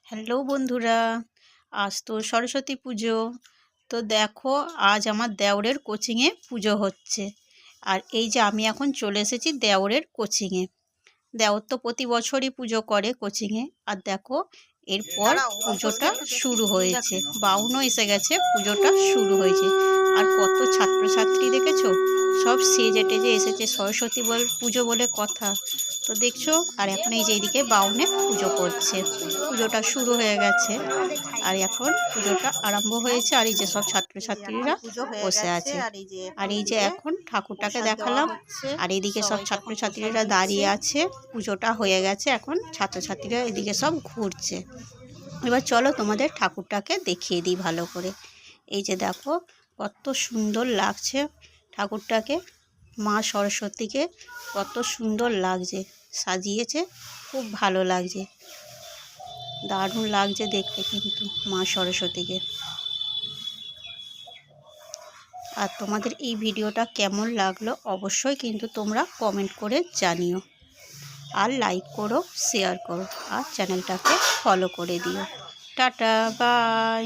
Hello বন্ধুরা, আজ তো সরস্বতী পুজো। তো দেখো, আজ আমার দেওরের কোচিংয়ে পুজো হচ্ছে। আর এই যে আমি এখন চলে এসেছি দেওরের কোচিংয়ে। দেওর তো প্রতি বছরই পুজো করে কোচিংয়ে। আর দেখো, এরপর পুজোটা শুরু হয়েছে, বাউনও এসে গেছে, পুজোটা শুরু হয়েছে। আর কত ছাত্রছাত্রী দেখেছো, সব সেজে টেজে এসেছে, সরস্বতী পুজো বলে কথা। তো দেখছো, আর এখন এই যে এইদিকে বাউনে পুজো করছে, পুজোটা শুরু হয়ে গেছে। আর এখন পুজোটা আরম্ভ হয়েছে, আর এই যে সব ছাত্রছাত্রীরা বসে আছে। আর এই যে এখন ঠাকুরটাকে দেখালাম, আর এইদিকে সব ছাত্রছাত্রীরা দাঁড়িয়ে আছে। পুজোটা হয়ে গেছে, এখন ছাত্রছাত্রীরা এদিকে সব ঘুরছে। এবার চলো তোমাদের ঠাকুরটাকে দেখিয়ে দিই ভালো করে। এই যে দেখো, কত সুন্দর লাগছে ঠাকুরটাকে। মা সরস্বতীকে কত সুন্দর লাগছে, সাজিয়েছে, খুব ভালো লাগছে, দারুণ লাগছে দেখতে কিন্তু মা সরস্বতীকে। আর তোমাদের এই ভিডিওটা কেমন লাগলো অবশ্যই কিন্তু তোমরা কমেন্ট করে জানিও। আর লাইক করো, শেয়ার করো, আর চ্যানেলটাকে ফলো করে দিও। Tata, by.